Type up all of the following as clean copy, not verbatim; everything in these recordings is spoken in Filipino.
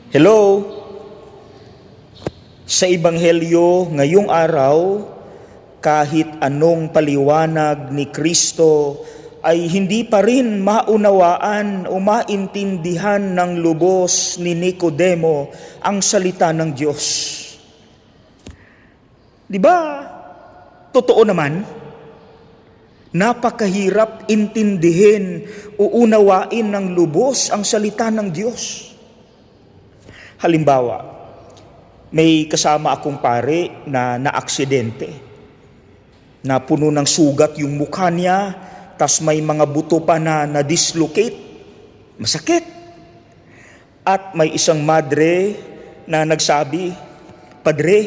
Hello! Sa Ebanghelyo ngayong araw, kahit anong paliwanag ni Kristo ay hindi pa rin maunawaan o maintindihan ng lubos ni Nicodemo ang salita ng Diyos. Di ba? Totoo naman, napakahirap intindihin o unawain ng lubos ang salita ng Diyos. Halimbawa, may kasama akong pare na naaksidente, na puno ng sugat yung mukha niya, tas may mga buto pa na na-dislocate, masakit. At may isang madre na nagsabi, "Padre,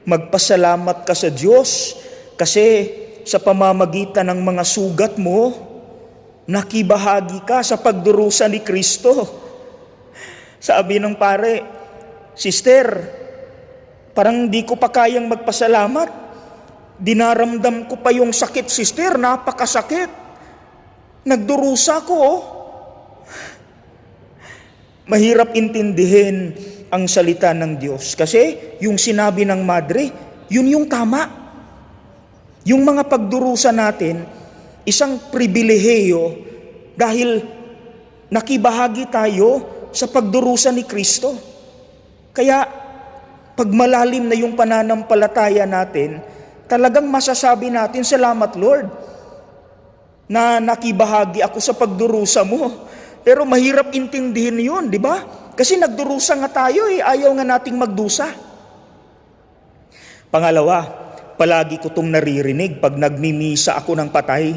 magpasalamat ka sa Diyos kasi sa pamamagitan ng mga sugat mo, nakibahagi ka sa pagdurusa ni Kristo." Sabi ng pare, "Sister, parang di ko pa kayang magpasalamat. Dinaramdam ko pa yung sakit, sister, napakasakit. Nagdurusa ko, oh." Mahirap intindihin ang salita ng Diyos kasi yung sinabi ng madre, yun yung tama. Yung mga pagdurusa natin, isang pribilehiyo dahil nakibahagi tayo sa pagdurusa ni Kristo. Kaya pag malalim na yung pananampalataya natin, talagang masasabi natin, "Salamat Lord na nakibahagi ako sa pagdurusa mo." Pero mahirap intindihin yun, di ba? Kasi nagdurusa nga tayo, ayaw nga nating magdusa. Pangalawa, palagi ko itong naririnig pag nagmimisa ako ng patay.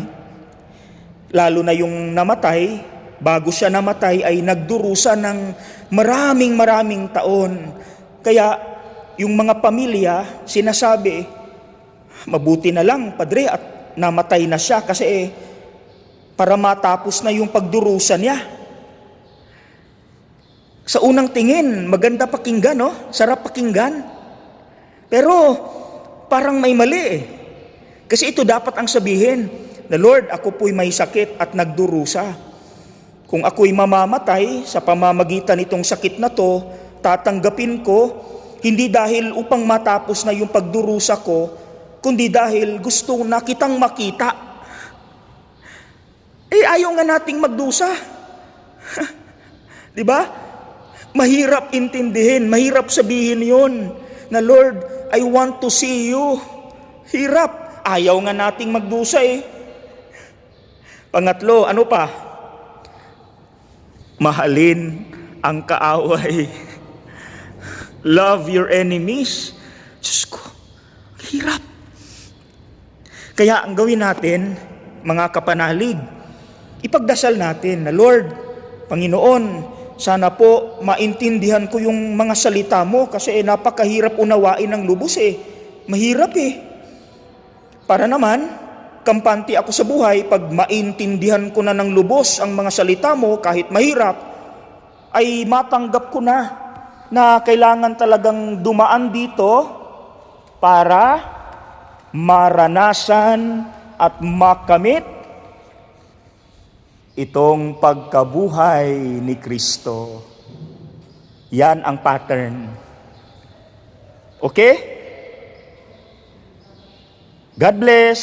Lalo na yung namatay, bago siya namatay ay nagdurusa ng maraming taon. Kaya yung mga pamilya sinasabi, "Mabuti na lang, Padre, at namatay na siya kasi para matapos na yung pagdurusa niya." Sa unang tingin, maganda pakinggan, no? Sarap pakinggan. Pero parang may mali. Kasi ito dapat ang sabihin, na, "Lord, ako po'y may sakit at nagdurusa. Kung ako'y mamamatay sa pamamagitan nitong sakit na to, tatanggapin ko, hindi dahil upang matapos na yung pagdurusa ko, kundi dahil gusto na kitang makita." Ayaw nga nating magdusa. Di ba? Mahirap intindihin, mahirap sabihin yon na, "Lord, I want to see you." Hirap. Ayaw nga nating magdusa eh. Pangatlo, ano pa? Mahalin ang kaaway. Love your enemies. Diyos ko, hirap. Kaya ang gawin natin, mga kapanalig, ipagdasal natin na, "Lord, Panginoon, sana po maintindihan ko yung mga salita mo kasi napakahirap unawain ng lubos eh. Mahirap eh. Para naman, kampante ako sa buhay pag maintindihan ko na ng lubos ang mga salita mo kahit mahirap, ay matanggap ko na kailangan talagang dumaan dito para maranasan at makamit itong pagkabuhay ni Kristo." Yan ang pattern. Okay? God bless.